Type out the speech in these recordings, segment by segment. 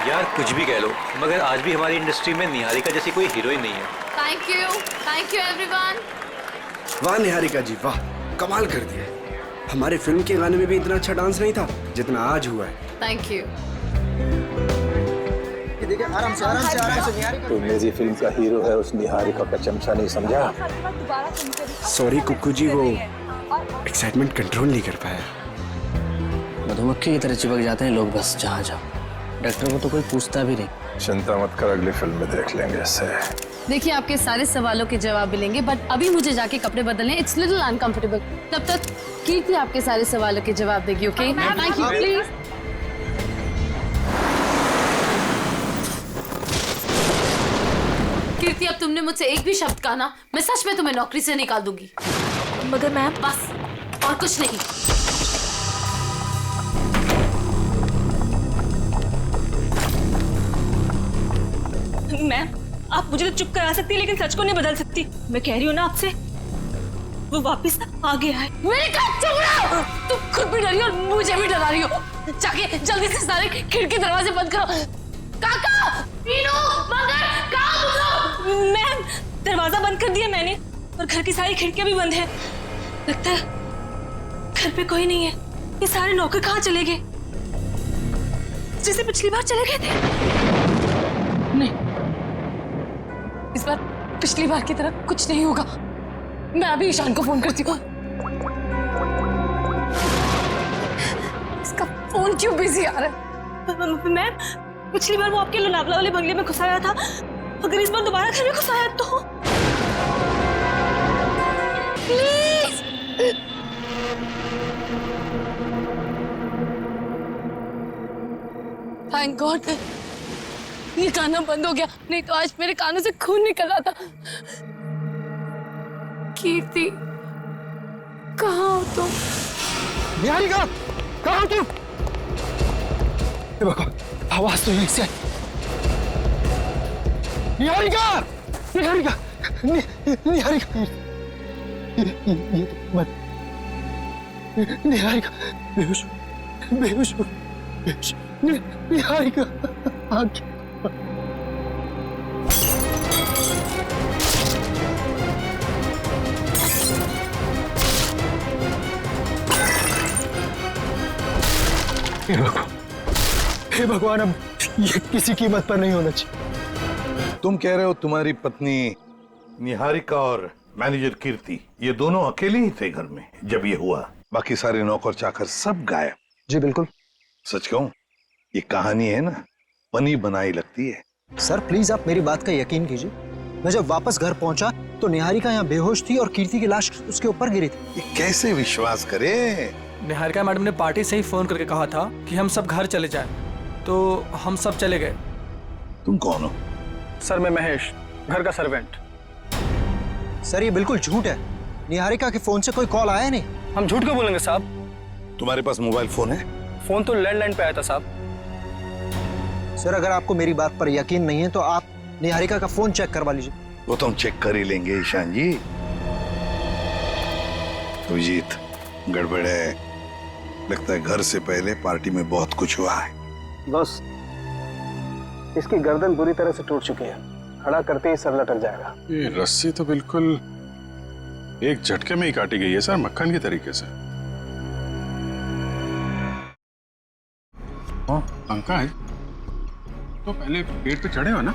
यार कुछ भी कह लो, मगर आज भी हमारी इंडस्ट्री में निहारिका जैसी कोई हीरोइन नहीं है। Thank you everyone. वाह निहारिका जी वाह, कमाल कर दिया। हमारे फिल्म के गाने में भी इतना अच्छा डांस नहीं था जितना आज हुआ है। Thank you. देखिए आराम से निहारिका। तो मेरी फिल्म का हीरो है, उस निहारिका का चमचा नहीं समझा। सॉरी कुक्कू जी, वो एक्साइटमेंट कंट्रोल नहीं कर पाया। मधुमक्खी की तरह चिपक जाते हैं लोग बस जहाँ जाओ। डॉक्टर को तो कोई पूछता भी नहीं। चिंता मत कर, अगली फिल्म में देख लेंगे इससे। देखिए आपके सारे सवालों के जवाब मिलेंगे, बट अभी मुझे जाके कपड़े बदलने, इट्स लिटिल अनकंफर्टेबल। तब तक कीर्ति आपके सारे सवालों के जवाब देगी। Okay thank you please. Kirti अब तुमने मुझसे एक भी शब्द कहा ना, मैं सच में तुम्हें नौकरी से निकाल दूंगी। मगर मैम, बस और कुछ नहीं। मैम आप मुझे तो चुप करा सकती है लेकिन सच को नहीं बदल सकती। मैं कह रही हूँ ना आपसे, वो वापस आ गया है। मेरे कान चुप रहो। तुम खुद भी डरी हो और मुझे भी डरा रही हो। जाके जल्दी से सारे खिड़की दरवाजे बंद करो। काका, मीनू, मगर, कहाँ तुम लोग? मैम दरवाजा बंद कर दिया मैंने और घर की सारी खिड़कियां भी बंद है। लगता है घर पे कोई नहीं है। ये सारे नौकर कहाँ चले गए? जैसे पिछली बार चले गए थे। नहीं, इस बार पिछली बार की तरह कुछ नहीं होगा। मैं अभी ईशान को फोन करती हूँ। इसका फोन क्यों बिजी आ रहा है? मैम पिछली बार वो आपके लोनावला वाले बंगले में घुसाया था, अगर इस बार दोबारा घर में घुसाया तो? प्लीज थैंक गॉड ये गाना बंद हो गया, नहीं तो आज मेरे कानों से खून निकल रहा था। कीर्ति कहाँ हो तुम? निहारिका कहाँ हो तुम? आवाज तो यहीं से आई। निहारिका, निहारिका, निहारिका, ये तो मत। निहारिका बेहोश, बेहोश, बेहोश। निहारिका आगे। हे भगवान, अब ये किसी कीमत पर नहीं होना चाहिए। तुम कह रहे हो तुम्हारी पत्नी निहारिका और मैनेजर कीर्ति ये दोनों अकेले ही थे घर में जब ये हुआ? बाकी सारे नौकर चाकर सब गायब? जी बिल्कुल। सच कहूं, ये कहानी है ना, बनी बनाई लगती है। सर प्लीज आप मेरी बात का यकीन कीजिए। मैं जब वापस घर पहुंचा तो निहारिका यहाँ बेहोश थी और कीर्ति की लाश उसके ऊपर गिरी थी। ये कैसे विश्वास करे? निहारिका मैडम ने पार्टी से ही फोन करके कहा था कि हम सब घर चले जाएं, तो हम सब चले गए। तुम कौन हो? सर मैं महेश, घर का सर्वेंट। सर ये बिल्कुल झूठ है। निहारिका के फोन से कोई कॉल आया नहीं। हम झूठ क्यों बोलेंगे साहब? तुम्हारे पास मोबाइल फोन है? फोन तो लैंडलाइन पे आया था साहब। सर अगर आपको मेरी बात पर यकीन नहीं है तो आप निहारिका का फोन चेक करवा लीजिए। वो तो हम चेक कर ही लेंगे ईशान जी। अभिजीत गड़बड़ है, लगता है घर से पहले पार्टी में बहुत कुछ हुआ है। बस इसकी गर्दन बुरी तरह से टूट चुकी है, खड़ा करते ही सर लटक जाएगा। ये रस्सी तो बिल्कुल एक झटके में ही काटी गई है सर, मक्खन के तरीके से। पंखा है तो पहले पेड़ पे चढ़े हो ना?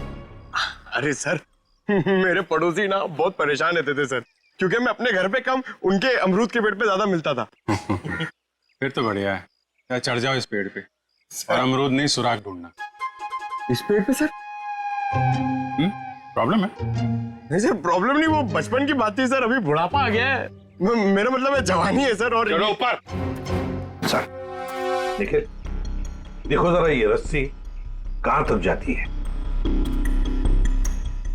अरे सर मेरे पड़ोसी ना बहुत परेशान रहते थे सर, क्योंकि मैं अपने घर पे कम उनके अमरूद के पेड़ पे ज्यादा मिलता था। फिर तो बढ़िया है, या चढ़ जाओ इस पेड़ पे और अमरूद नहीं सुराग ढूंढना। इस पेड़ पे सर? प्रॉब्लम है? नहीं सर प्रॉब्लम नहीं, वो बचपन की बात थी सर, अभी बुढ़ापा आ गया है। मेरा मतलब है जवानी है सर। और चलो ऊपर। सर देखिए, देखो जरा ये रस्सी कहां तक जाती है।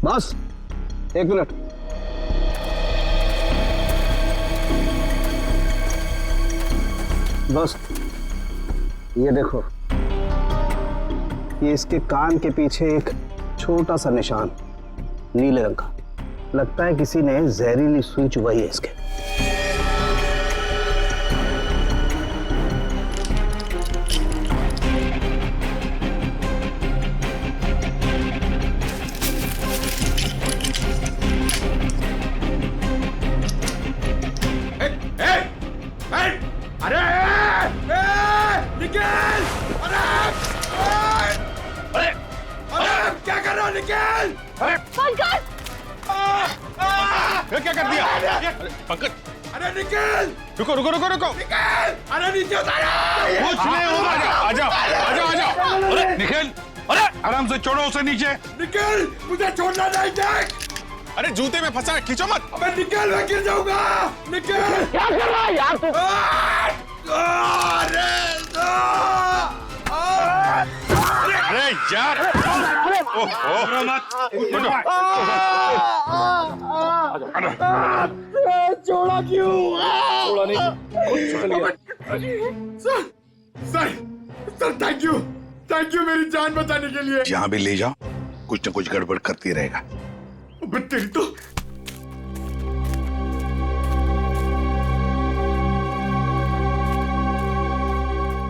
बस एक मिनट। बस ये देखो, ये इसके कान के पीछे एक छोटा सा निशान नीले रंग का, लगता है किसी ने जहरीली सुई चुभाई है इसके। निकल! अरे पंकज! ये क्या कर दिया? पंकज, अरे निकल! रुको रुको रुको रुको! निकल! अरे नीचे उतारो! कुछ नहीं होगा। आजा आजा आजा! अरे निखिल, अरे आराम से छोड़ो उसे नीचे। निकल! मुझे छोड़ना नहीं, देख! अरे जूते में फंसा है, खींचो मत। अबे निकल, मैं गिर जाऊंगा! निकल! क्या कर रहा है यार तू? अरे यार! ओहो मत! छोड़ा क्यों? छोड़ा नहीं। सर थैंक यू मेरी जान बचाने के लिए। जहाँ भी ले जाओ कुछ न कुछ गड़बड़ करती रहेगा। अबे तेरी तो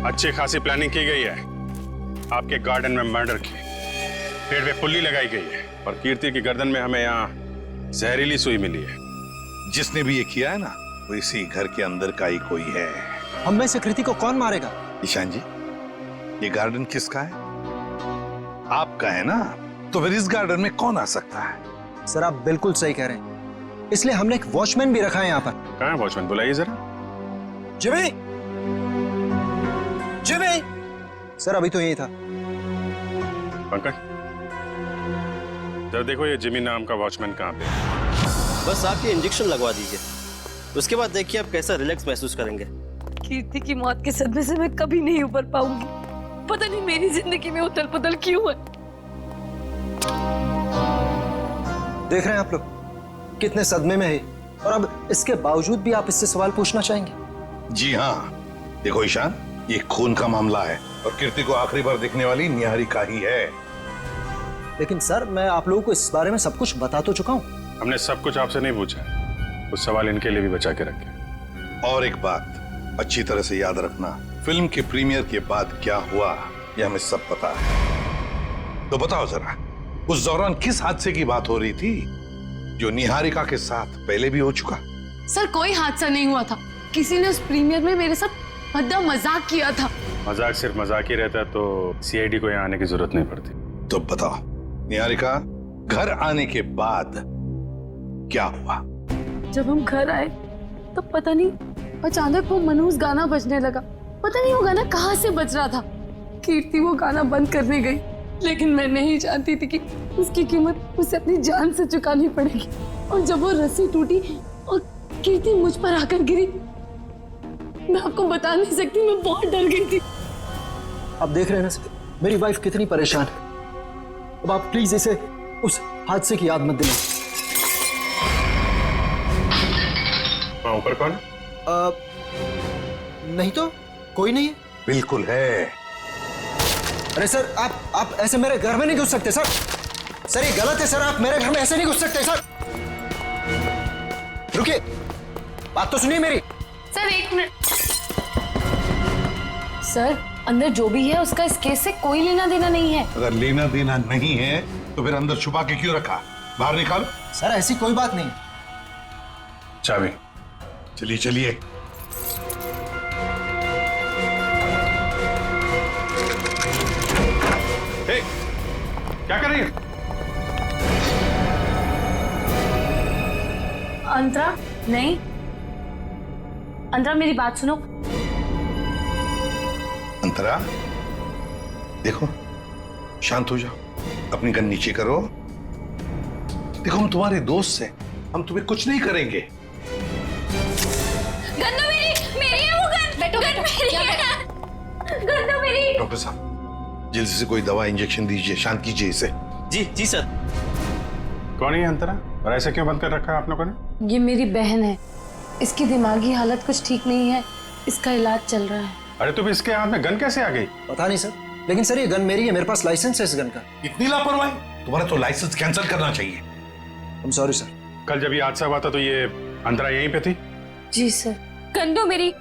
अच्छी खासी प्लानिंग की गई है। आपके गार्डन में मर्डर की, पेड़ पे पुल्ली लगाई गई है और कीर्ति की गर्दन में हमें यहाँ जहरीली सुई मिली है। जिसने भी ये किया है ना, वो इसी घर के अंदर का ही कोई है। हम में से कृति को कौन मारेगा? ईशान जी, ये गार्डन किसका है? आपका है ना, तो फिर इस गार्डन में कौन आ सकता है? सर आप बिल्कुल सही कह रहे हैं, इसलिए हमने एक वॉचमैन भी रखा है यहाँ पर। कहाँ है वॉचमैन? बुलाइए जरा। जिमी! जिमी! सर अभी तो यही था। पंकज, जरा देखो ये जिमी नाम का वॉचमैन कहाँ पे है। बस आप ये इंजेक्शन लगवा दीजिए, उसके बाद देखिए आप कैसा रिलैक्स महसूस करेंगे। कीर्ति की मौत के सदमे से मैं कभी नहीं उबर पाऊंगी। पता नहीं मेरी जिंदगी में उथल पुथल क्यों है। देख रहे हैं आप लोग कितने सदमे में है, और अब इसके बावजूद भी आप इससे सवाल पूछना चाहेंगे? जी हाँ, देखो ईशान, ये खून का मामला है और कीर्ति को आखिरी बार देखने वाली निहारिका ही है। लेकिन सर मैं आप लोगों को इस बारे में सब कुछ बता तो चुका हूँ। हमने सब कुछ आपसे नहीं पूछा, कुछ सवाल इनके लिए भी बचा के रखे। और एक बात अच्छी तरह से याद रखना, फिल्म के प्रीमियर के बाद क्या हुआ ये हमें सब पता है। तो बताओ जरा, उस दौरान किस हादसे की बात हो रही थी जो निहारिका के साथ पहले भी हो चुका? सर कोई हादसा नहीं हुआ था, किसी ने उस प्रीमियर में मेरे साथ भद्दा मजाक किया था। मजाक सिर्फ मजाक ही रहता तो सीआईडी को यहाँ आने की जरूरत नहीं पड़ती। तो बताओ निहारिका, घर आने के बाद क्या हुआ? जब हम घर आए तो पता नहीं अचानक वो मनहूस गाना बजने लगा। पता नहीं वो गाना कहाँ से बज रहा था। कीर्ति वो गाना बंद करने गई, लेकिन मैं नहीं जानती थी कि उसकी कीमत उसे अपनी जान से चुकानी पड़ेगी। और जब वो रस्सी टूटी और कीर्ति मुझ पर आकर गिरी, मैं आपको बता नहीं सकती, मैं बहुत डर गई थी। आप देख रहे हैं ना सर, मेरी वाइफ कितनी परेशान है। अब आप प्लीज इसे उस हादसे की याद मत दिलाएं। वहाँ ऊपर कौन? नहीं तो कोई नहीं है। बिल्कुल है। अरे सर आप ऐसे मेरे घर में नहीं घुस सकते सर। सर ये गलत है सर, आप मेरे घर में ऐसे नहीं घुस सकते सर। रुकिए, बात तो सुनिए मेरी। सर एक मिनट। सर अंदर जो भी है उसका इस केस से कोई लेना देना नहीं है। अगर लेना देना नहीं है तो फिर अंदर छुपा के क्यों रखा? बाहर निकालो। सर ऐसी कोई बात नहीं। चाबी। चलिए चलिए। क्या कर रही है? अंतरा नहीं, अंतरा मेरी बात सुनो। अंतरा देखो, शांत हो जाओ, अपनी गन नीचे करो। देखो हम तुम्हारे दोस्त हैं, हम तुम्हें कुछ नहीं करेंगे। गन तो मेरी है वो गन। बैठो गन मेरी है। गन तो मेरी। डॉक्टर साहब जल्दी से कोई दवा इंजेक्शन दीजिए, शांत कीजिए इसे। जी जी सर। कौन है अंतरा और ऐसे क्यों बंद कर रखा है आप लोगों ने? ये मेरी बहन है, इसकी दिमागी हालत कुछ ठीक नहीं है, इसका इलाज चल रहा है। अरे तो इसके हाथ में गन कैसे आ गई? पता नहीं सर, लेकिन सर ये गन मेरी है, मेरे पास लाइसेंस है इस गन का। इतनी लापरवाही? तुम्हारा तो लाइसेंस कैंसिल करना चाहिए। I'm sorry sir. कल जब ये हादसा हुआ था तो ये अंतरा यहीं पे थी? जी सर। गन तो मेरी,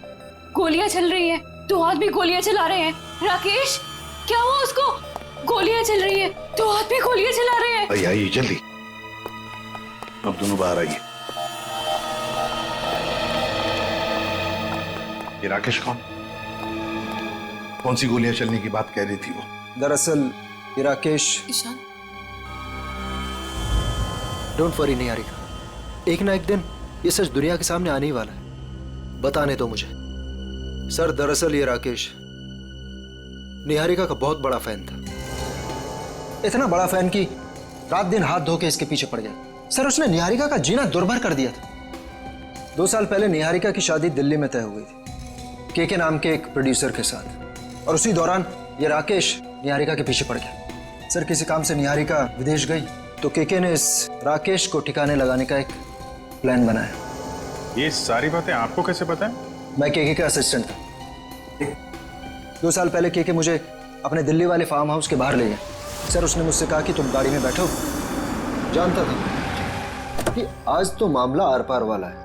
गोलियां चल रही हैं, दो हाथ भी गोलियां चला रहे हैं। राकेश क्या हुआ उसको? गोलियां चल रही है, दो हाथ भी गोलियां चला रहे हैं। आइए आइए जल्दी, अब दोनों बाहर आइए। ये राकेश कौन सी गोलियां चलने की बात कह रही थी वो? दरअसल ये राकेश। ईशान डोंट वरी निहारिका, एक ना एक दिन ये सच दुनिया के सामने आने ही वाला है। बताने दो मुझे। सर दरअसल ये राकेश निहारिका का बहुत बड़ा फैन था, इतना बड़ा फैन कि रात दिन हाथ धो के इसके पीछे पड़ गया। सर उसने निहारिका का जीना दुर्भर कर दिया था। 2 साल पहले निहारिका की शादी दिल्ली में तय हो गई थी के नाम के एक प्रोड्यूसर के साथ, और उसी दौरान ये राकेश निहारिका के पीछे पड़ गया। सर किसी काम से निहारिका विदेश गई तो के ने इस राकेश को ठिकाने लगाने का एक प्लान बनाया। ये सारी बातें आपको कैसे पता है? मैं के का असिस्टेंट था। 2 साल पहले के मुझे अपने दिल्ली वाले फार्म हाउस के बाहर ले गया। सर उसने मुझसे कहा कि तुम गाड़ी में बैठो। जानता था कि आज तो मामला आर पार वाला है,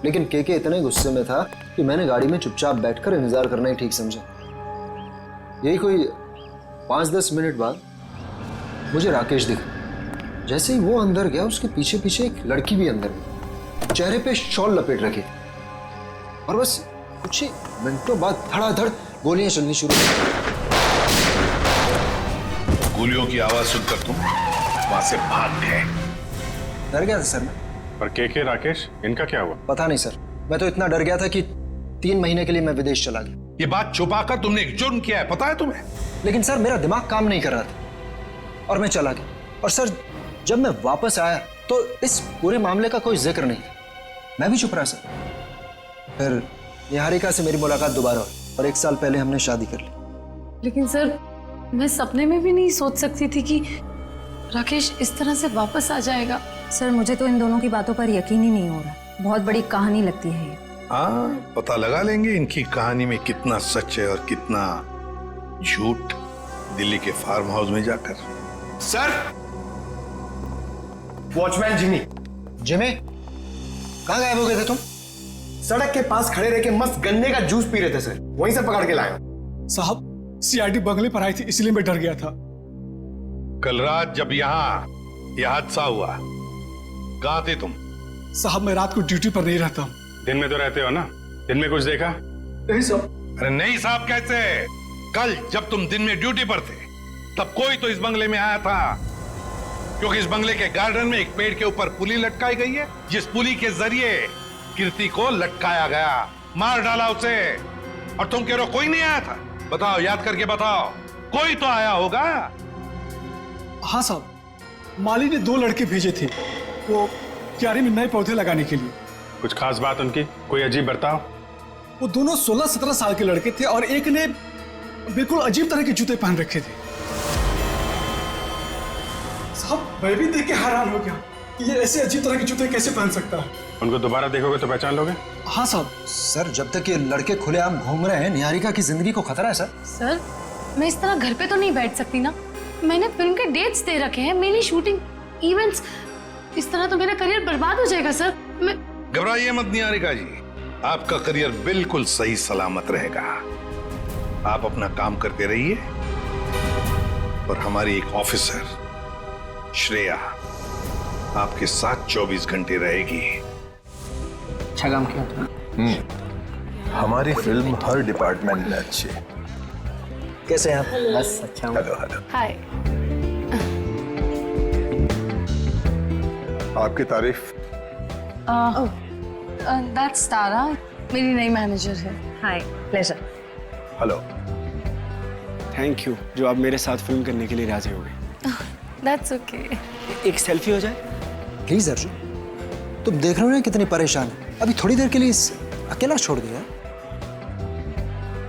लेकिन के इतने गुस्से में था कि मैंने गाड़ी में चुपचाप बैठकर इंतजार करना ही ठीक समझा। यही कोई 5-10 मिनट बाद मुझे राकेश दिखा। जैसे ही वो अंदर गया उसके पीछे पीछे एक लड़की भी अंदर गई, चेहरे पे शॉल लपेट रखी, और बस कुछ ही मिनटों बाद धड़ाधड़ गोलियां चलनी शुरू हुई। गोलियों की आवाज सुनकर तुम वहां से भाग गए। डर गया था सर मैं। पर के राकेश, इनका क्या हुआ? पता नहीं सर, मैं तो इतना डर गया था कि 3 महीने के लिए मैं विदेश चला गया। ये बात छुपाकर तुमने एक जुर्म किया है, पता है तुम्हें? लेकिन सर मेरा दिमाग काम नहीं कर रहा था और मैं चला गया। और सर जब मैं वापस आया तो इस पूरे मामले का कोई जिक्र नहीं था। मैं भी चुप रहा सर। फिर निहारिका से मेरी मुलाकात दोबारा हुई और 1 साल पहले हमने शादी कर ली। लेकिन सर मैं सपने में भी नहीं सोच सकती थी कि राकेश इस तरह से वापस आ जाएगा। सर मुझे तो इन दोनों की बातों पर यकीन ही नहीं हो रहा। बहुत बड़ी कहानी लगती है ये। हाँ, पता लगा लेंगे इनकी कहानी में कितना सच है और कितना झूठ, दिल्ली के फार्म हाउस में जाकर। Sir, watchman Jimmy. जिमी, कहाँ गायब हो गए थे तुम? सड़क के पास खड़े रह के मस्त गन्ने का जूस पी रहे थे सर, वहीं से पकड़ के लाया। साहब सीआईडी बंगले पर आई थी, इसलिए मैं डर गया था। कल रात जब यहाँ यह हादसा हुआ, कहाँ थे तुम? साहब मैं रात को ड्यूटी पर नहीं रहता। दिन में तो रहते हो ना? दिन में कुछ देखा? नहीं साहब। अरे नहीं साहब कैसे? कल जब तुम दिन में ड्यूटी पर थे तब कोई तो इस बंगले में आया था, क्योंकि इस बंगले के गार्डन में एक पेड़ के ऊपर पुली लटकाई गई है, जिस पुली के जरिए कीर्ति को लटकाया गया, मार डाला उसे। और तुम कह रहे हो कोई नहीं आया था? बताओ, याद करके बताओ, कोई तो आया होगा। हाँ साहब, माली ने 2 लड़के भेजे थे वो क्यारी में नए पौधे लगाने के लिए। कुछ खास बात उनकी? कोई अजीब बर्ताव? वो दोनों 16-17 साल के लड़के थे और एक ने बिल्कुल अजीब तरह के जूते पहन रखे थे। साहब मैं भी देख के हैरान हो गया कि ये ऐसे अजीब तरह के जूते कैसे पहन सकता है। उनको दोबारा देखोगे तो पहचान लोगे? हाँ साहब। सर जब तक ये लड़के खुलेआम घूम रहे हैं, निहारिका की जिंदगी को खतरा है सर। सर मैं इस तरह घर पे तो नहीं बैठ सकती ना। मैंने फिल्म के डेट्स दे रखे हैं, मेरी शूटिंग, इवेंट्स। इस तरह तो मेरा करियर बर्बाद हो जाएगा सर। मैं घबराइए मत निहारिका जी, आपका करियर बिल्कुल सही सलामत रहेगा। आप अपना काम करते रहिए और हमारी एक ऑफिसर श्रेया आपके साथ 24 घंटे रहेगी। अच्छा काम किया तुमने। हमारी फिल्म हर डिपार्टमेंट में अच्छी है। कैसे हैं आप? बस अच्छा हूँ। Hello hello. हाय। आपकी तारीफ। दैट्स तारा, मेरी नई मैनेजर है। Hi, pleasure. Hello. Thank you जो आप मेरे साथ फिल्म करने के लिए राजी हो गए। That's okay. एक सेल्फी हो जाए प्लीज अर्जुन, तुम देख रहे हो ना कितनी परेशान है, अभी थोड़ी देर के लिए अकेला छोड़ दिया।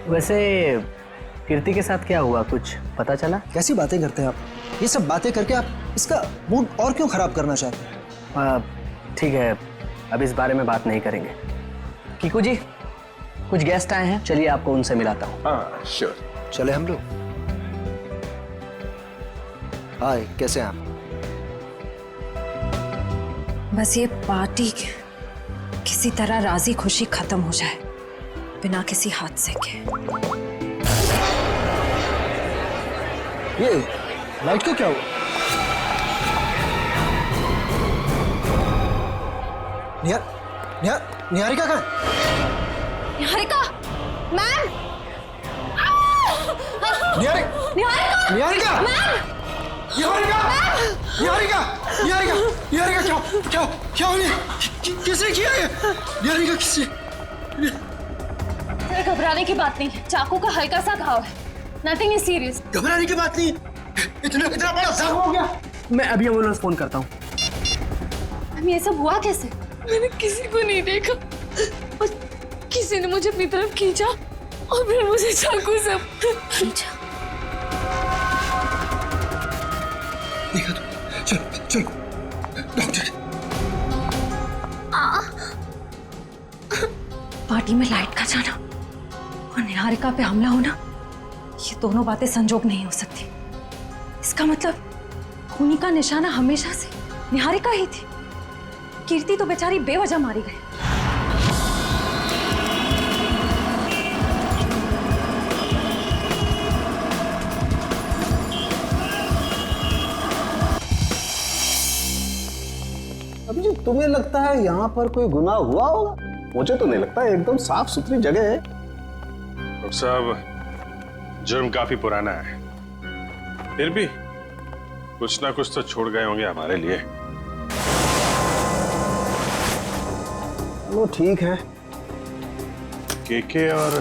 वैसे कीर्ति के साथ क्या हुआ, कुछ पता चला? कैसी बातें करते हैं आप? ये सब बातें करके आप इसका मूड और क्यों खराब करना चाहते हैं? ठीक है, अब इस बारे में बात नहीं करेंगे। कीकू जी, कुछ गेस्ट आए हैं, चलिए आपको उनसे मिलाता हूँ। हाँ श्योर। चले हम लोग। हाय, कैसे हैं आप? बस ये पार्टी किसी तरह राजी खुशी खत्म हो जाए बिना किसी हादसे के। ये लाइट को क्या हुआ? निहारिका कहाँ है? निहारिका, मैम! निहारिका! निहारिका! निहारिका! मैम! निहारिका! निहारिका! निहारिका! निहारिका, क्या हो गया? किसने किया ये? निहारिका, किसने? सर, घबराने की बात नहीं है, चाकू का हल्का सा घाव है, नथिंग इज सीरियस। घबराने की बात नहीं, इतना बड़ा जख्म हो गया। मैं अभी एम्बुलेंस फोन करता हूँ। हम ये सब हुआ कैसे? मैंने किसी को नहीं देखा और किसी ने मुझे अपनी तरफ खींचा और फिर मुझे चाकू से खींचा। देखा तो, चलो डॉक्टर। पार्टी में लाइट का जाना और निहारिका पे हमला होना, ये दोनों बातें संजोग नहीं हो सकती। इसका मतलब खूनी का निशाना हमेशा से निहारिका ही थी। कीर्ति तो बेचारी बेवजह मारी गई। अब जी तुम्हें लगता है यहाँ पर कोई गुनाह हुआ होगा? मुझे तो नहीं लगता, एकदम साफ सुथरी जगह है। डॉक्टर साहब, जुर्म काफी पुराना है, फिर भी कुछ ना कुछ तो छोड़ गए होंगे हमारे लिए। वो ठीक है। केके और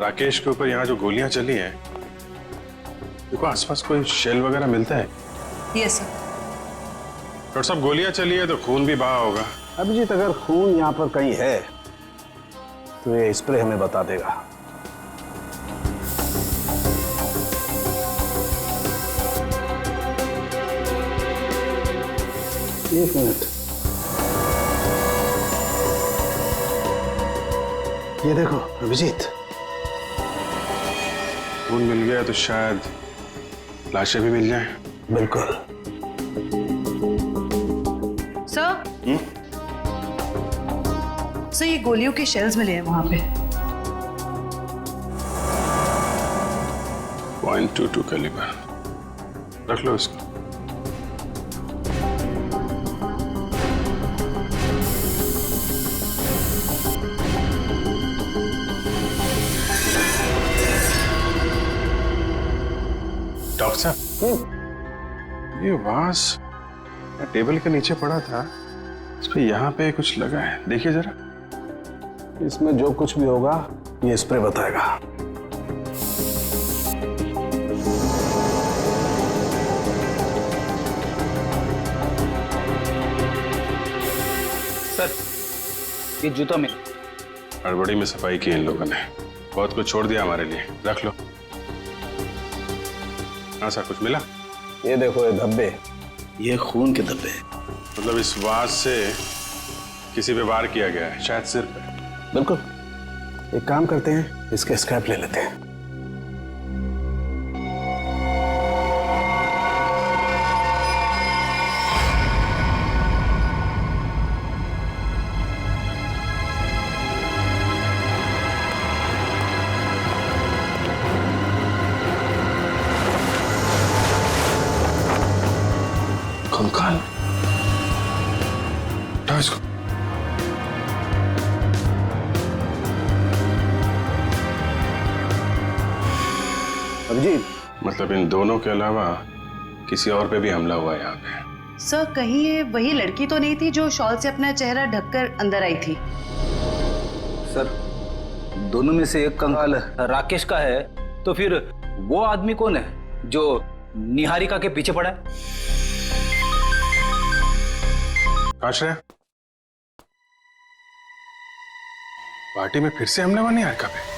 राकेश के ऊपर यहाँ जो गोलियां चली हैं, देखो आसपास कोई शेल वगैरह मिलता है? Yes sir. डॉक्टर साहब, गोलियां चली है तो खून भी बहा होगा। अभिजीत, अगर खून यहाँ पर कहीं है तो ये स्प्रे हमें बता देगा। एक मिनट, ये देखो अभिजीत, खून मिल गया तो शायद लाशें भी मिल जाएं। बिल्कुल। सर, सर ये गोलियों के शेल्स मिले हैं वहां पे। .22 कैलिबर, रख लो इसको। डॉक्टर साहब, ये वास टेबल के नीचे पड़ा था, इस पे यहाँ पे कुछ लगा है, देखिए जरा। इसमें जो कुछ भी होगा ये स्प्रे बताएगा। सर, ये जूता में हड़बड़ी में सफाई की इन लोगों ने, बहुत कुछ छोड़ दिया हमारे लिए, रख लो। हाँ सर, कुछ मिला? ये देखो, ये धब्बे, ये खून के धब्बे। मतलब इस वास से किसी पे वार किया गया है, शायद सिर पे। बिल्कुल। एक काम करते हैं, इसके स्क्रैप ले लेते हैं। कंकाल, उठाओ इसको। अभिजीत, मतलब इन दोनों के अलावा किसी और पे भी हमला हुआ है यहाँ पे? सर, कहीं ये वही लड़की तो नहीं थी जो शॉल से अपना चेहरा ढककर अंदर आई थी? सर, दोनों में से एक कंकाल राकेश का है, तो फिर वो आदमी कौन है जो निहारिका के पीछे पड़ा है? आश्रय, पार्टी में फिर से हमला हुआ निहारिका पे?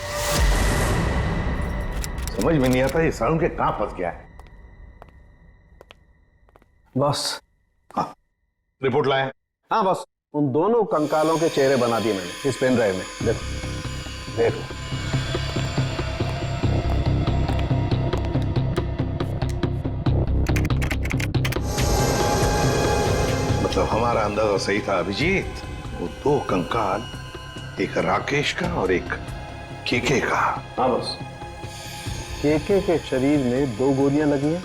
समझ में नहीं आता ये साउंड के कहां फंस गया है। बॉस। हाँ, रिपोर्ट लाए? हाँ बॉस, उन दोनों कंकालों के चेहरे बना दिए मैंने इस पेन ड्राइव में। देखो देखो। मतलब हमारा अंदाजा सही था अभिजीत, वो दो कंकाल, एक राकेश का और एक केके का। हाँ बॉस, केके के शरीर में 2 गोलियां लगी हैं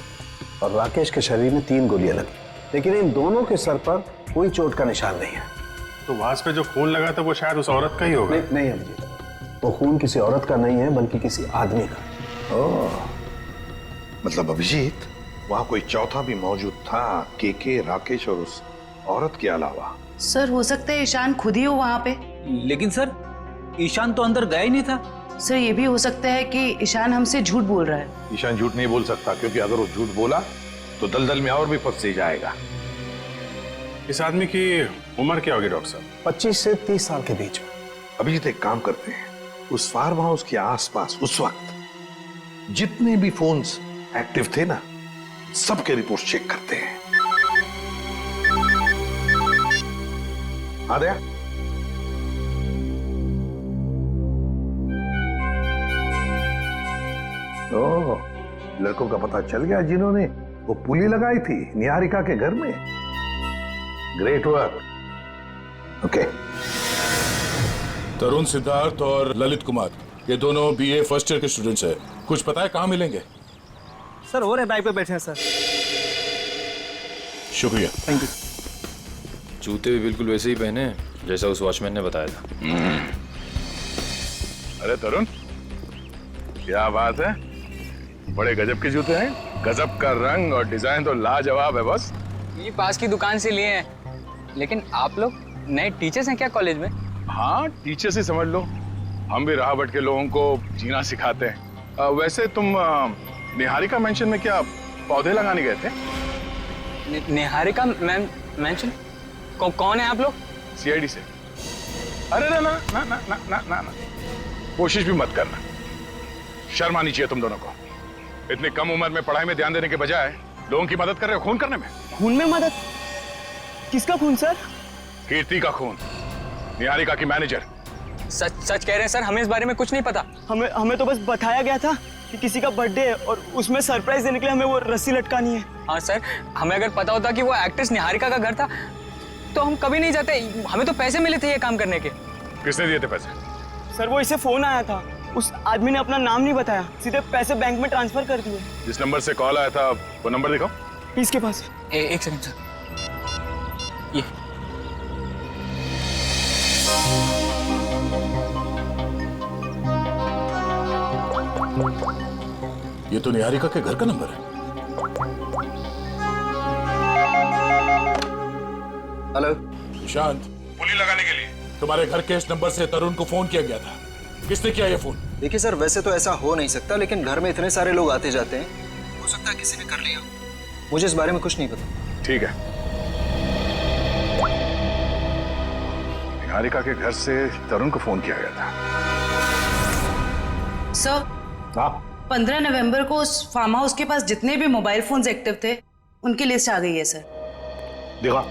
और राकेश के शरीर में 3 गोलियां लगी, लेकिन इन दोनों के सर पर कोई चोट का निशान नहीं है। तो वास पे जो खून लगा था वो शायद उस औरत का ही होगा। नहीं अभिजीत, वो खून किसी औरत का नहीं है बल्कि किसी आदमी का। ओह, मतलब अभिजीत, वहां कोई चौथा भी मौजूद था, के राकेश और उस औरत के अलावा। सर हो सकता है ईशान खुद ही हो वहां पे। लेकिन सर ईशान तो अंदर गया ही नहीं था। सर ये भी हो सकता है कि ईशान हमसे झूठ बोल रहा है। ईशान झूठ नहीं बोल सकता, क्योंकि अगर वो झूठ बोला तो दलदल में और भी फंस जाएगा। इस आदमी की उम्र क्या होगी डॉक्टर साहब? 25 से 30 साल के बीच में। अभिजीत एक काम करते हैं, उस फार्म हाउस के आसपास उस वक्त जितने भी फोन्स एक्टिव थे ना, सबके रिपोर्ट चेक करते हैं। आ गया? ओह, लड़कों का पता चल गया जिन्होंने वो पुली लगाई थी निहारिका के घर में। Great work. ओके। तरुण, सिद्धार्थ और ललित कुमार, ये दोनों बीए फर्स्ट ईयर के स्टूडेंट्स हैं। कुछ पता है कहाँ मिलेंगे? सर हो रहे बाइक पे बैठे हैं सर। शुक्रिया। Thank you. जूते भी बिल्कुल वैसे ही पहने हैं जैसा उस वॉचमैन ने बताया था। अरे तरुण, क्या बात है, बड़े गजब के जूते हैं। गजब का रंग और डिजाइन तो लाजवाब है बॉस। ये पास की दुकान से लिए हैं। लेकिन आप लोग नए टीचर्स हैं क्या कॉलेज में? हाँ, टीचर्स ही समझ लो। हम भी राह भटके लोगों को जीना सिखाते हैं। वैसे तुम निहारिका मेंशन में क्या पौधे लगाने गए थे? निहारिका मेंशन? कौन है आप लोग? सीआईडी से। अरे ना ना ना ना ना ना ना ना, कोशिश भी मत करना। शर्म आनी चाहिए तुम दोनों को। इतनी कम उम्र में पढ़ाई में ध्यान देने के बजाय लोगों की मदद कर रहे हो खून करने में। खून में मदद? किसका खून सर? कीर्ति का खून, निहारिका की मैनेजर। सच कह रहे हैं सर, हमें इस बारे में कुछ नहीं पता। हमें तो बस बताया गया था कि किसी का बर्थडे है और उसमें सरप्राइज देने के लिए हमें वो रस्सी लटकानी है। हाँ सर, हमें अगर पता होता कि वो एक्ट्रेस निहारिका का घर था तो हम कभी नहीं जाते। हमें तो पैसे मिले थे ये काम करने के। किसने दिए थे पैसे? सर वो इसे फोन आया था, उस आदमी ने अपना नाम नहीं बताया, सीधे पैसे बैंक में ट्रांसफर कर दिए। जिस नंबर से कॉल आया था वो नंबर दिखाओ। इसके पास। एक सेकंड सर, ये ये तो निहारिका के घर का नंबर है। हेलो शांत, पुली लगाने के लिए तुम्हारे घर के इस नंबर से तरुण को फोन किया गया था। किसने किया ये फोन? देखिए सर, वैसे तो ऐसा हो नहीं सकता, लेकिन घर में इतने सारे लोग आते जाते हैं, हो सकता है किसी ने कर लिया। मुझे इस बारे में कुछ नहीं पता। ठीक है, निहारिका के घर से तरुण को फोन किया गया था। सर, 15 नवंबर को उस फार्म हाउस के पास जितने भी मोबाइल फोन्स एक्टिव थे उनकी लिस्ट आ गई है सर। देखा,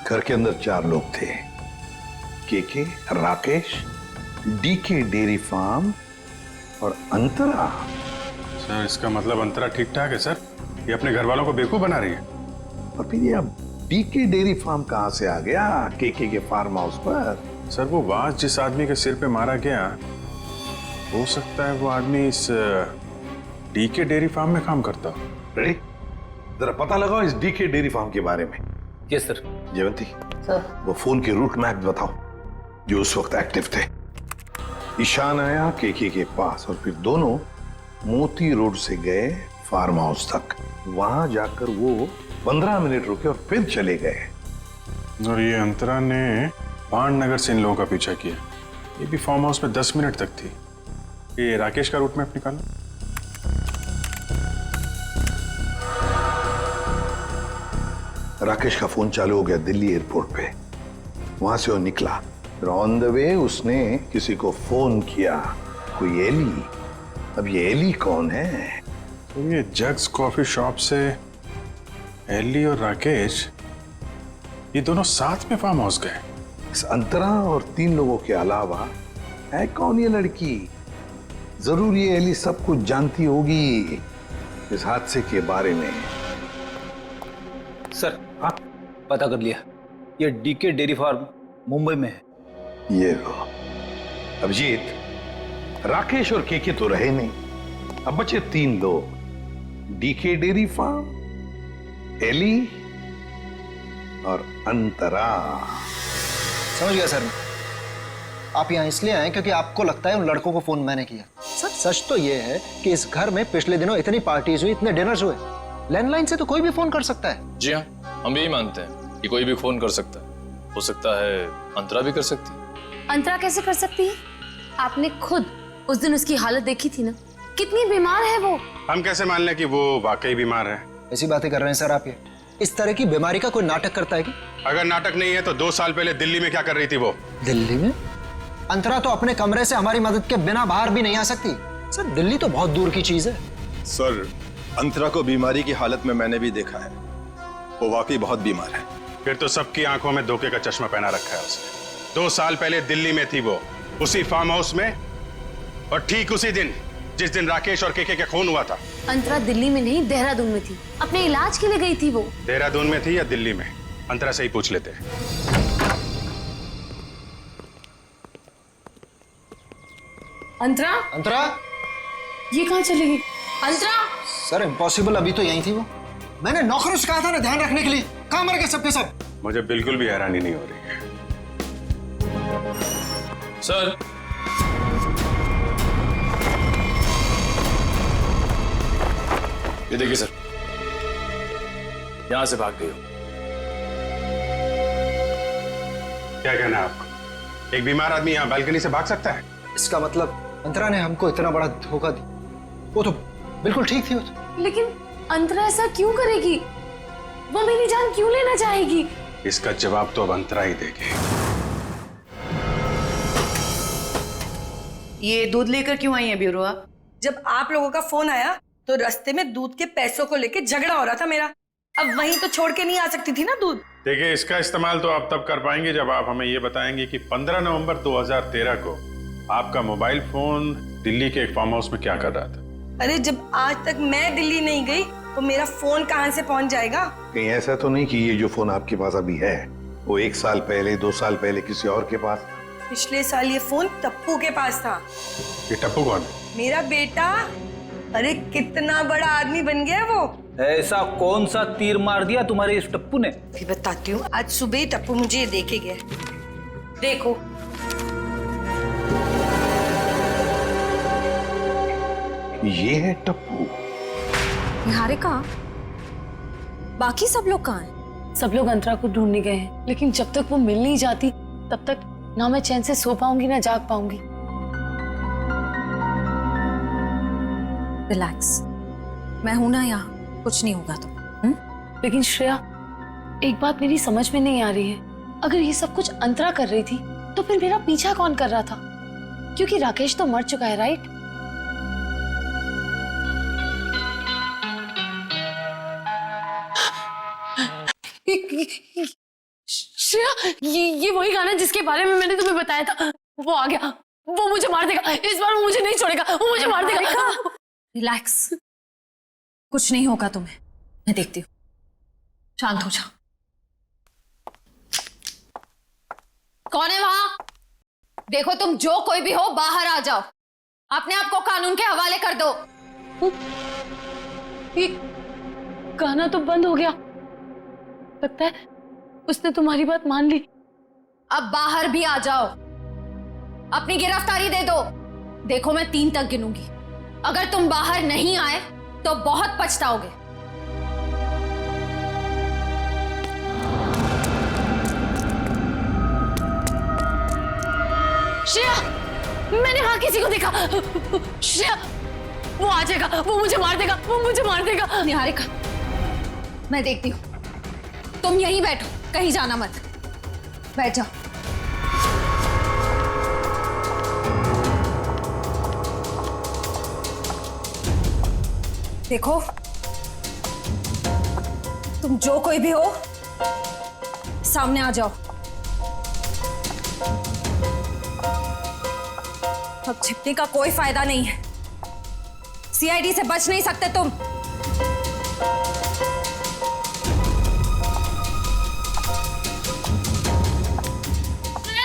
घर के अंदर 4 लोग थे, के राकेश, डीके डेयरी फार्म और अंतरा। सर इसका मतलब अंतरा ठीक ठाक है सर? ये अपने घर वालों को बेवकूफ बना रही है। और फिर ये अब डीके डेयरी फार्म कहां से आ गया के फार्म हाउस पर? सर वो बाज जिस आदमी के सिर पे मारा गया, हो सकता है वो आदमी इस डीके डेयरी फार्म में काम करता हो। रेडी, जरा पता लगाओ इस डीके डेयरी फार्म के बारे में। Yes sir. जयवंती सर, वो फोन के रूट मैप बताओ जो उस वक्त एक्टिव थे। ईशान आया के पास और फिर दोनों मोती रोड से गए फार्म हाउस तक। वहां जाकर वो 15 मिनट रुके और फिर चले गए। और ये अंतरा ने पांडनगर से इन लोगों का पीछा किया। ये भी फार्म हाउस में 10 मिनट तक थी। ये राकेश का रूट मैप निकालो। राकेश का फोन चालू हो गया दिल्ली एयरपोर्ट पे। वहां से वो निकला, फिर ऑन द वे उसने किसी को फोन किया, कोई एली। अब ये एली कौन है? तो ये जग्स कॉफी शॉप से एली और राकेश, ये दोनों साथ में फार्म हाउस गए। इस अंतरा और 3 लोगों के अलावा है कौन ये लड़की? जरूर ये एली सब कुछ जानती होगी इस हादसे के बारे में। सर, हाँ पता कर लिया, ये डीके डेयरी फार्म मुंबई में है। ये लो अभिजीत, राकेश और के तो रहे नहीं, अब बचे 3 लोग, डीके डेयरी फार्म, एली और अंतरा। समझ गया सर। आप यहाँ इसलिए आए क्योंकि आपको लगता है उन लड़कों को फोन मैंने किया। सर सच तो ये है कि इस घर में पिछले दिनों इतनी पार्टीज हुई, इतने डिनर्स हुए, लैंडलाइन से तो कोई भी फोन कर सकता है। जी हाँ, हम भी यही मानते हैं कि कोई भी फोन कर सकता है। हो सकता है अंतरा भी कर सकती है। अंतरा कैसे कर सकती है? आपने खुद उस दिन उसकी हालत देखी थी ना, कितनी बीमार है वो। हम कैसे मान लें कि वो वाकई बीमार है? ऐसी बातें कर रहे हैं सर आप। ये इस तरह की बीमारी का कोई नाटक करता है कि? अगर नाटक नहीं है तो 2 साल पहले दिल्ली में क्या कर रही थी वो? दिल्ली में? अंतरा तो अपने कमरे से हमारी मदद के बिना बाहर भी नहीं आ सकती। सर दिल्ली तो बहुत दूर की चीज है। सर अंतरा को बीमारी की हालत में मैंने भी देखा है, वो वाकई बहुत बीमार है। फिर तो सबकी आंखों में धोखे का चश्मा पहना रखा है उसने। 2 साल पहले दिल्ली में थी वो, उसी फार्म हाउस में, और ठीक उसी दिन जिस दिन राकेश और केके का खून हुआ था। अंतरा दिल्ली में नहीं, देहरादून में थी, अपने इलाज के लिए गई थी वो। देहरादून में थी या दिल्ली में? अंतरा से ही पूछ लेते हैं। अंतरा? अंतरा? ये कहाँ चली गई? अंतरा? सर इम्पॉसिबल, अभी तो यही थी वो। मैंने नौकरों से कहा था ना ध्यान रखने के लिए, कहाँ मर गए सबके सब? मुझे बिल्कुल भी हैरानी नहीं हो रही है। सर ये देखिए सर, यहां से भाग गई हो। क्या कहना है आपको? एक बीमार आदमी यहाँ बालकनी से भाग सकता है? इसका मतलब अंतरा ने हमको इतना बड़ा धोखा दिया। वो तो बिल्कुल ठीक थी वो तो। लेकिन अंतरा ऐसा क्यों करेगी? वो मेरी जान क्यों लेना चाहेगी? इसका जवाब तो अब अंतरा ही देगी। ये दूध लेकर क्यों आई है ब्यूरो? जब आप लोगों का फोन आया तो रास्ते में दूध के पैसों को लेके झगड़ा हो रहा था मेरा। अब वहीं तो छोड़ के नहीं आ सकती थी ना दूध। देखिए, इसका इस्तेमाल तो आप तब कर पाएंगे जब आप हमें ये बताएंगे कि 15 नवंबर 2013 को आपका मोबाइल फोन दिल्ली के एक फार्म हाउस में क्या कर रहा था। अरे जब आज तक मैं दिल्ली नहीं गई तो मेरा फोन कहाँ से पहुंच जाएगा? कहीं ऐसा तो नहीं कि ये जो फोन आपके पास अभी है वो 1 साल पहले 2 साल पहले किसी और के पास? पिछले साल ये फोन टप्पू के पास था। ये टप्पू कौन है? मेरा बेटा। अरे कितना बड़ा आदमी बन गया वो। ऐसा कौन सा तीर मार दिया तुम्हारे इस टप्पू ने? भी बताती हूँ। आज सुबह ही टप्पू मुझे ये देके गया। देखो, ये है टप्पू। निहारिका, बाकी सब लोग कहाँ हैं? सब लोग अंतरा को ढूंढने गए हैं, लेकिन जब तक वो मिल नहीं जाती तब तक ना मैं चैन से सो पाऊंगी ना जाग पाऊंगी। रिलैक्स, मैं हूं ना यहाँ, कुछ नहीं होगा तो। लेकिन श्रेया, एक बात मेरी समझ में नहीं आ रही है। अगर ये सब कुछ अंतरा कर रही थी तो फिर मेरा पीछा कौन कर रहा था? क्योंकि राकेश तो मर चुका है, राइट? श्रेया, ये वही गाना जिसके बारे में मैंने तुम्हें बताया था। वो आ गया, वो मुझे मार देगा। इस बार वो मुझे नहीं छोड़ेगा, वो मुझे मार देगा। रिलैक्स, कुछ नहीं होगा तुम्हें, मैं देखती हूँ। शांत हो जाओ। कौन है वहां? देखो, तुम जो कोई भी हो बाहर आ जाओ। अपने आप को कानून के हवाले कर दो। ये गाना तो बंद हो गया। लगता है उसने तुम्हारी बात मान ली। अब बाहर भी आ जाओ, अपनी गिरफ्तारी दे दो। देखो, मैं 3 तक गिनूंगी। अगर तुम बाहर नहीं आए तो बहुत पछताओगे। श्रेया, मैंने वहां किसी को देखा। श्रेया, वो आ जाएगा, वो मुझे मार देगा, वो मुझे मार देगा। निहारिका, मैं देखती हूँ। तुम यहीं बैठो, कहीं जाना मत। बैठ जाओ। देखो, तुम जो कोई भी हो, सामने आ जाओ। अब छिपने का कोई फायदा नहीं है। सीआईडी से बच नहीं सकते तुम।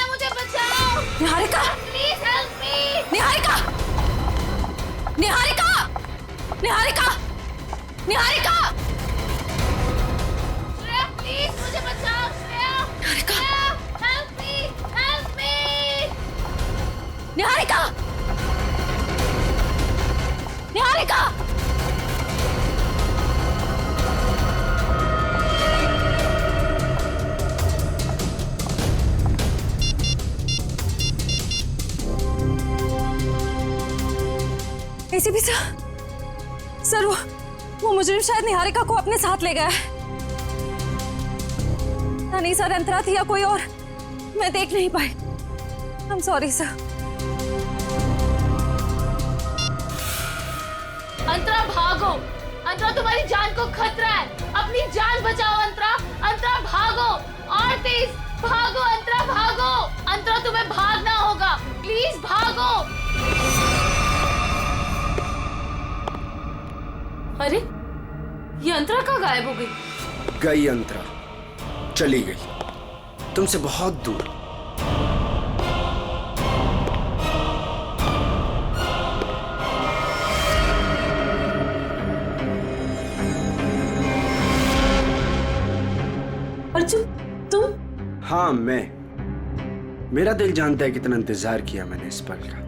मुझे बचाओ। Niharika, please help me. Niharika, Niharika, Niharika, Niharika, Shreya, please मुझे बचाओ। Shreya, Niharika, help me, help me. Niharika! Niharika! ACP sir वो मुजरिम शायद निहारिका को अपने साथ ले गया है। नहीं सर, अंतरा थी या कोई और, मैं देख नहीं पाई। I am sorry sir. Antara भागो! अंतरा तुम्हारी जान को खतरा है, अपनी जान बचाओ अंतरा! अंतरा भागो और तेज भागो! अंतरा भागो! अंतरा तुम्हें भागना होगा, प्लीज भागो! अरे ये अंतरा कहाँ गायब हो गई? गई अंतरा, चली गई तुमसे बहुत दूर। अर्जुन तुम? हाँ मैं। मेरा दिल जानता है कितना इंतजार किया मैंने इस पल का।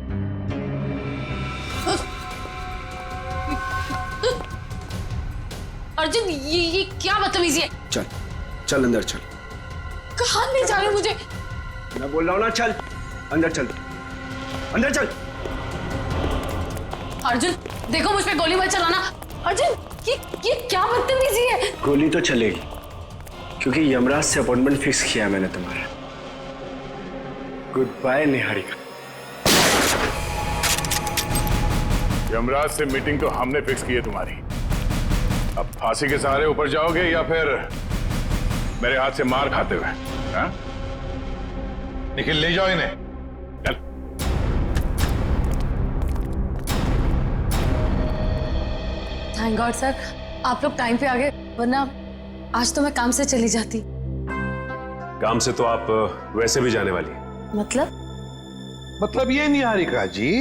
अर्जुन ये क्या बदतमीजी है? चल चल अंदर चल। कहाँ ले जा रहे हो मुझे? मैं बोल रहा हूँ ना, चल अंदर चल, अंदर चल। अर्जुन देखो, मुझ पे गोली मत चलाना। अर्जुन ये क्या बदतमीजी है? गोली तो चलेगी क्योंकि यमराज से अपॉइंटमेंट फिक्स किया मैंने तुम्हारा। Good bye Niharika. यमराज से मीटिंग तो हमने फिक्स की है तुम्हारी। अब फांसी के सहारे ऊपर जाओगे या फिर मेरे हाथ से मार खाते हुए? हाँ? निखिल ले जाओ इन्हें। चल। थैंक गॉड सर, आप लोग टाइम पे आ गए, वरना आज तो मैं काम से चली जाती। काम से तो आप वैसे भी जाने वाली हैं। मतलब ये निहारिका जी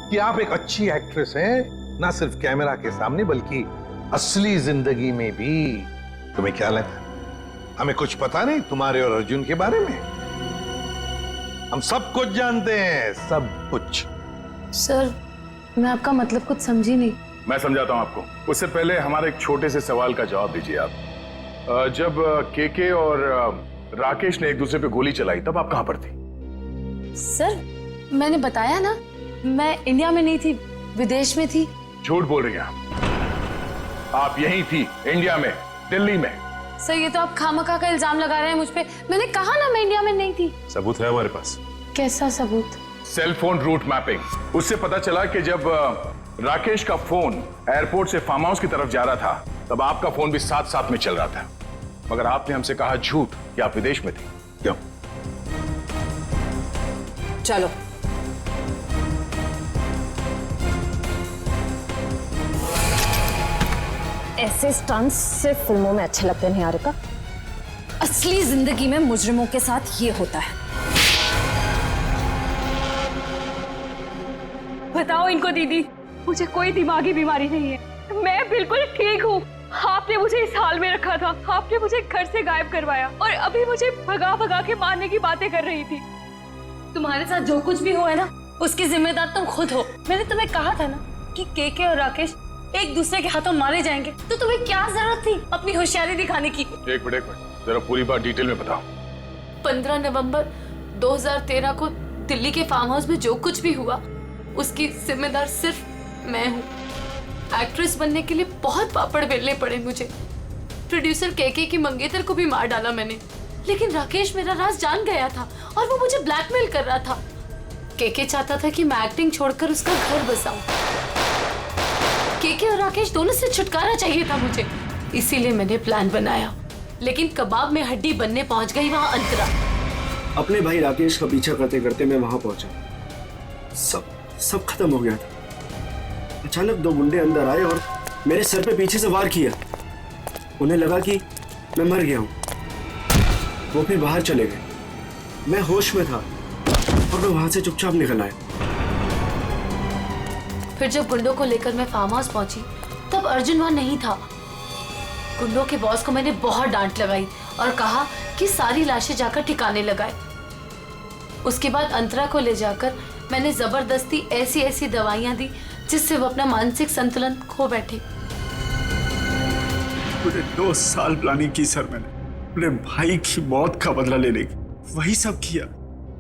कि आप एक अच्छी एक्ट्रेस हैं, ना सिर्फ कैमरा के सामने बल्कि असली जिंदगी में भी। तुम्हें क्या लगा हमें कुछ पता नहीं तुम्हारे और अर्जुन के बारे में? हम सब कुछ जानते हैं, सब कुछ। सर मैं आपका मतलब कुछ समझी नहीं। मैं समझाता हूं आपको। उससे पहले हमारे एक छोटे से सवाल का जवाब दीजिए आप। जब केके और राकेश ने एक दूसरे पे गोली चलाई तब आप कहां पर थी? सर मैंने बताया ना, मैं इंडिया में नहीं थी, विदेश में थी। झूठ बोल रही हैं आप यहीं थी, इंडिया में, दिल्ली में। सर ये तो आप खामखा का इल्जाम लगा रहे हैं मुझ पे। मैंने कहा ना मैं इंडिया में नहीं थी। सबूत है हमारे पास। कैसा सबूत? Cell phone route mapping. उससे पता चला कि जब राकेश का फोन एयरपोर्ट से फार्म हाउस की तरफ जा रहा था तब आपका फोन भी साथ साथ में चल रहा था, मगर आपने हमसे कहा झूठ कि आप विदेश में थे। क्यों? चलो ऐसे स्टंट्स सिर्फ फिल्मों में अच्छे लगते हैं निहारिका। असली जिंदगी में मुजरिमों के साथ ये होता है। बताओ इनको दीदी, मुझे कोई दिमागी बीमारी नहीं है, मैं बिल्कुल ठीक हूँ। आपने मुझे इस हाल में रखा था, आपने मुझे घर से गायब करवाया और अभी मुझे भगा भगा के मारने की बातें कर रही थी। तुम्हारे साथ जो कुछ भी हुआ है ना, उसकी जिम्मेदार तुम खुद हो। मैंने तुम्हें कहा था ना कि केके और राकेश एक दूसरे के हाथों मारे जाएंगे, तो तुम्हें क्या जरूरत थी अपनी होशियारी दिखाने की? एक मिनट जरा पूरी बात डिटेल में बताओ। 15 नवंबर 2013 को दिल्ली के फार्म हाउस में जो कुछ भी हुआ उसकी जिम्मेदार सिर्फ मैं हूँ। एक्ट्रेस बनने के लिए बहुत पापड़ बेलने पड़े मुझे। प्रोड्यूसर केके की मंगेतर को भी मार डाला मैंने, लेकिन राकेश मेरा राज जान गया था और वो मुझे ब्लैकमेल कर रहा था। केके चाहता था कि मैं एक्टिंग छोड़कर उसका घर बसाऊं। केके और राकेश दोनों से छुटकारा चाहिए था मुझे, इसीलिए मैंने प्लान बनाया। लेकिन कबाब में हड्डी बनने पहुंच गई वहां अंतरा। अपने भाई राकेश का पीछा करते करते मैं वहां पहुंचा, सब खत्म हो गया था। अचानक 2 गुंडे अंदर आए और मेरे सर पे पीछे से वार किया। उन्हें लगा कि मैं मर गया हूं। वो फिर बाहर चले गए। मैं होश में था और मैं वहां से चुपचाप निकल आया। फिर जब गुंडों को लेकर मैं फार्म हाउस पहुंची तब अर्जुन वहां नहीं था। गुंडों के बॉस को मैंने बहुत डांट लगाई और कहा कि सारी लाशें जाकर ठिकाने लगाए। उसके बाद अंतरा को ले जाकर मैंने जबरदस्ती ऐसी ऐसी दवाइयां दी जिससे वो अपना मानसिक संतुलन खो बैठे। पूरे 2 साल प्लानिंग की सर मैंने अपने भाई की मौत का बदला लेने की। वही सब किया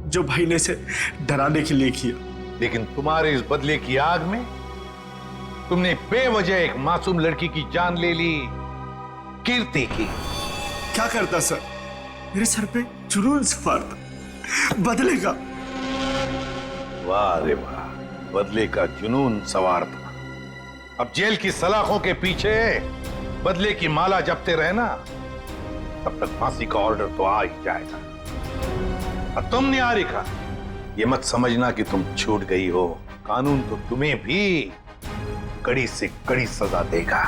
जो भाई ने इसे डराने के लिए किया। लेकिन तुम्हारे इस बदले की आग में तुमने बेवजह एक मासूम लड़की की जान ले ली, कीर्ति की। क्या करता सर, मेरे सर पे जुनून सवार था बदले का। वाह रे वाह, बदले का जुनून सवार था। अब जेल की सलाखों के पीछे बदले की माला जपते रहना, तब तक फांसी का ऑर्डर तो आ ही जाएगा। और तुम निहारिका, ये मत समझना कि तुम छूट गई हो, कानून तो तुम्हें भी कड़ी से कड़ी सजा देगा।